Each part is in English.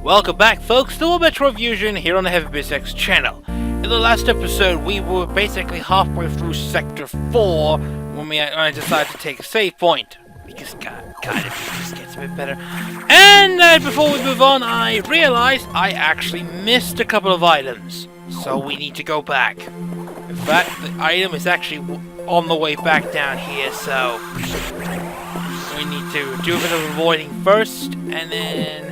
Welcome back, folks, to Metroid here on the Heavy Base X channel. In the last episode, we were basically halfway through Sector 4 when I decided to take a save point. Because, kind of, this gets a bit better. And before we move on, I realized I actually missed a couple of items. So we need to go back. In fact, the item is actually on the way back down here, so we need to do a bit of avoiding first, and then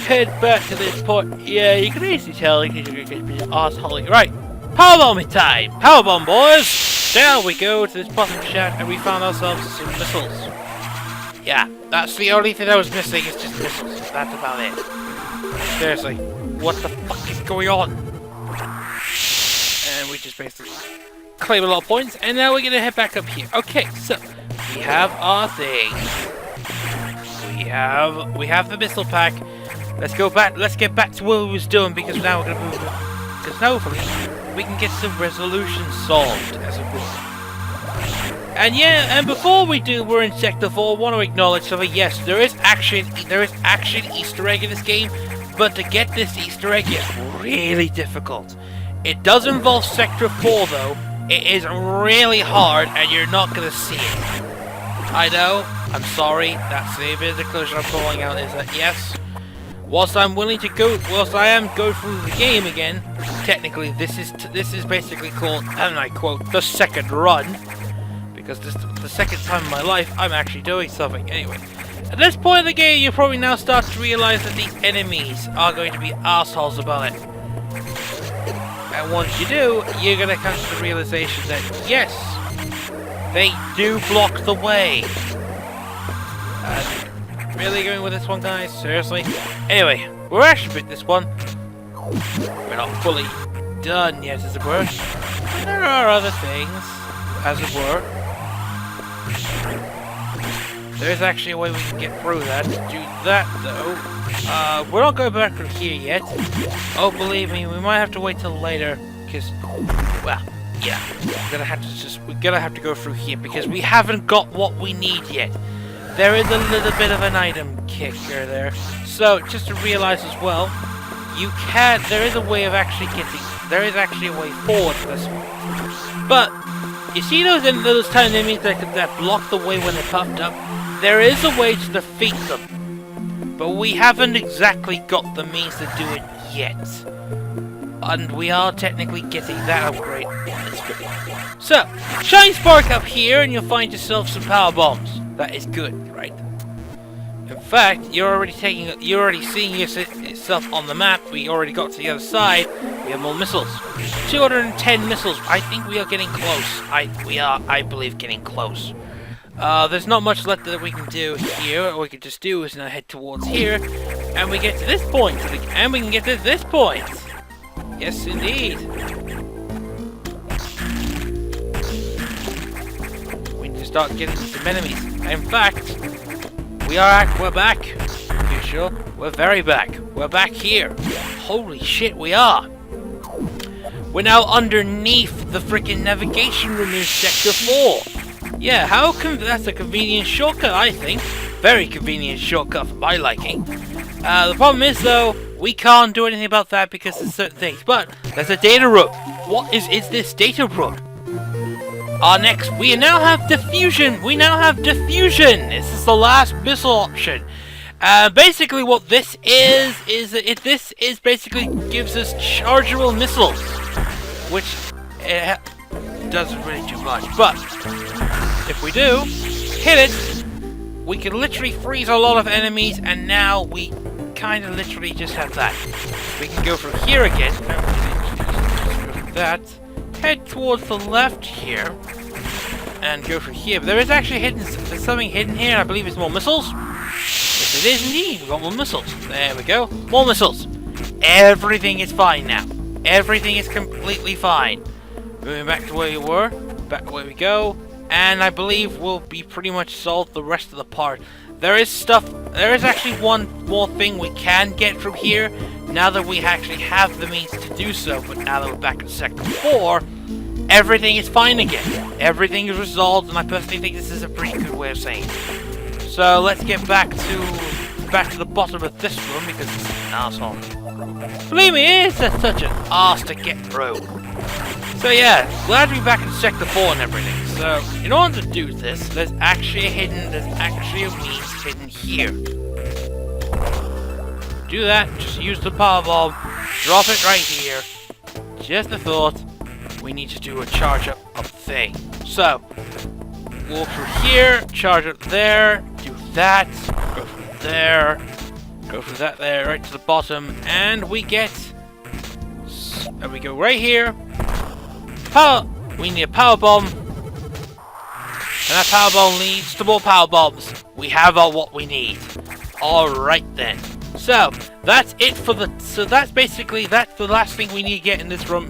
head back to this point. Yeah, you can easily tell you're assholing. Right, powerbombing time! Powerbomb, boys! Down we go to this bottom shaft, and we found ourselves some missiles. Yeah, that's the only thing I was missing, is just missiles. That's about it. Seriously, what the fuck is going on? And we just basically claim a lot of points, and now we're gonna head back up here. Okay, so we have our thing. We have the missile pack. Let's go back. Let's get back to what we was doing, because now we're gonna move. Because hopefully we can get some resolution solved as a group. And yeah, and before we do, we're in Sector 4. I want to acknowledge something. Yes, there is actually an Easter egg in this game, but to get this Easter egg is really difficult. It does involve Sector 4 though. It is really hard, and you're not gonna see it. I know. I'm sorry. That's the bit of the conclusion I'm calling out. Is that yes? Whilst I am going through the game again, technically this is basically called, and I quote, the second run, because this is the second time in my life I'm actually doing something. Anyway, at this point in the game, you probably now start to realize that these enemies are going to be assholes about it. And once you do, you're gonna come to the realization that yes, they do block the way. Really going with this one, guys? Seriously? Anyway, we're actually with this one. We're not fully done yet, as it were. There are other things, as it were. There's actually a way we can get through that. To do that, though, we're not going back through here yet. Oh, believe me, we might have to wait till later, because, well, yeah, we're gonna have to go through here because we haven't got what we need yet. There is a little bit of an item kicker there. So, just to realize as well, there is a way of actually there is actually a way forward for this one. But, you see those tiny enemies that block the way when they're puffed up? There is a way to defeat them. But we haven't exactly got the means to do it yet. And we are technically getting that upgrade on this video. So, shine spark up here and you'll find yourself some power bombs. That is good, right? In fact, you're already seeing yourself on the map. We already got to the other side. We have more missiles. 210 missiles. I think we are getting close. We are, I believe, getting close. There's not much left that we can do here. What we can just do is now head towards here, and we get to this point, and we can get to this point. Yes, indeed. We need to start getting some enemies. In fact, we're back. Are you sure? We're very back. We're back here. Holy shit, we are. We're now underneath the freaking navigation room in Sector 4. Yeah, that's a convenient shortcut, I think. Very convenient shortcut for my liking. The problem is, though, we can't do anything about that because of certain things. But there's a data room. What is this data room? We now have Diffusion. We now have Diffusion. This is the last missile option. Basically, what this is basically gives us chargeable missiles, which doesn't really do much. But if we do hit it, we can literally freeze a lot of enemies, and now we kind of literally just have that. We can go from here again. That. Head towards the left here and go from here. But there is actually there's something hidden here. I believe it's more missiles. Yes, it is indeed. We've got more missiles. There we go. More missiles. Everything is fine now. Everything is completely fine. Moving back to where we were. Back to where we go. And I believe we'll be pretty much solved the rest of the part. There is actually one more thing we can get from here. Now that we actually have the means to do so, but now that we're back in Sector 4, everything is fine again. Everything is resolved, and I personally think this is a pretty good way of saying it. So let's get back to back to the bottom of this room because it's an asshole. Believe me, it's such an arse to get through. So yeah, glad to be back in Sector 4 and everything. So, in order to do this, there's actually a means hidden here. Do that, just use the power bulb, drop it right here. Just a thought, we need to do a charge up of thing. So, walk through here, charge up there, do that, go from there, go from that there, right to the bottom, and we get, and we go right here. We need a power bomb, and that power bomb leads to more power bombs. We have all what we need. Alright then. So, that's it for the, that's the last thing we need to get in this room.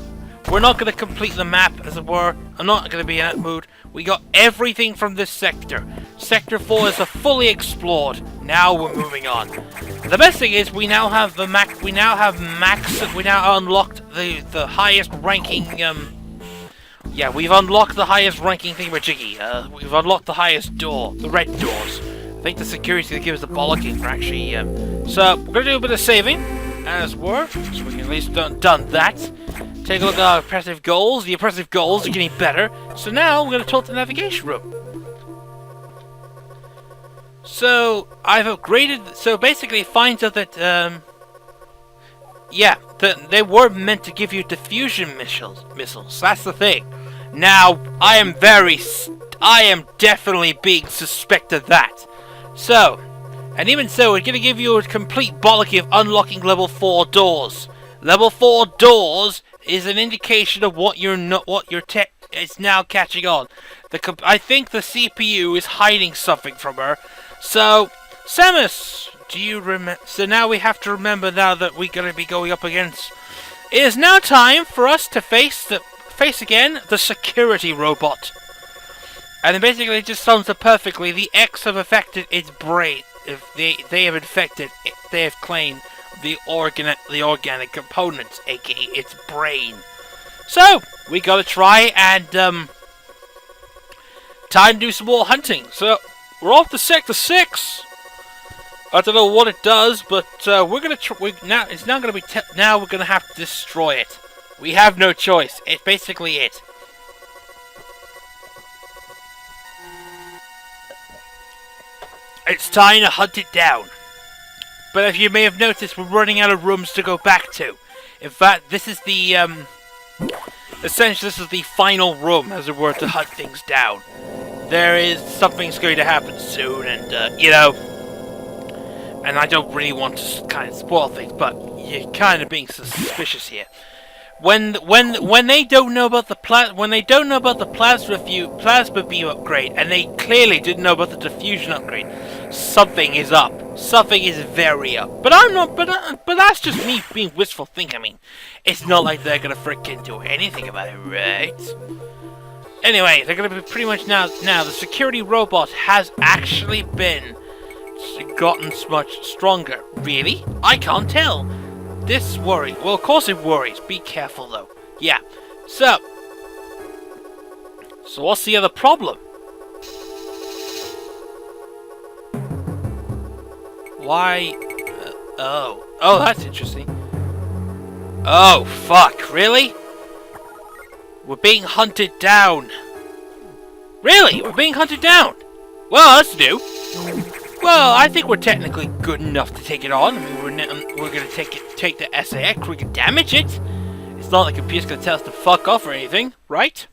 We're not going to complete the map, as it were. I'm not going to be in that mood. We got everything from this sector. Sector 4 is fully explored. Now we're moving on. The best thing is we now have the we now unlocked the highest ranking, yeah, we've unlocked the highest ranking thingamajiggy. We've unlocked the highest door, the red doors. I think the security that gives the bollocking for actually, so we're going to do a bit of saving, as were, so we can at least done that. Take a look at our impressive goals. The impressive goals are getting better. So now we're going to talk to the navigation room. So I've upgraded. So basically, it finds out that yeah, they were meant to give you diffusion missiles. That's the thing. Now I am definitely being suspected of that. So, and even so, it's going to give you a complete bollocking of unlocking level 4 doors. Level 4 doors is an indication of what your tech is now catching on. I think the CPU is hiding something from her. So, Samus, do you remember? So now we have to remember now that we're going to be going up against. It is now time for us to face again the security robot. And then basically it just sums up perfectly. The X have affected its brain. If they have infected, they have claimed the organic components, aka its brain. So we gotta try and time to do some more hunting. So we're off to Sector 6. I don't know what it does, but we're gonna now. It's now gonna be now we're gonna have to destroy it. We have no choice. It's basically it. It's time to hunt it down. But as you may have noticed, we're running out of rooms to go back to. In fact, this is the, essentially this is the final room, as it were, to hunt things down. Something's going to happen soon, and, you know, and I don't really want to kind of spoil things, but you're kind of being suspicious here. When they don't know about the plasma beam upgrade, and they clearly didn't know about the diffusion upgrade, something is up. Something is very up. But I'm not. But that's just me being wishful thinking. I mean, it's not like they're gonna freaking do anything about it, right? Anyway, they're gonna be pretty much now. The security robot has actually gotten much stronger. Really? I can't tell. This worries. Well, of course it worries. Be careful, though. Yeah. So what's the other problem? Why? Oh, that's interesting. Oh, fuck. Really? We're being hunted down. Really? We're being hunted down? Well, that's new. Well, I think we're technically good enough to take it on. I mean, we're gonna take the SAX. We can damage it. It's not like the computer's gonna tell us to fuck off or anything, right?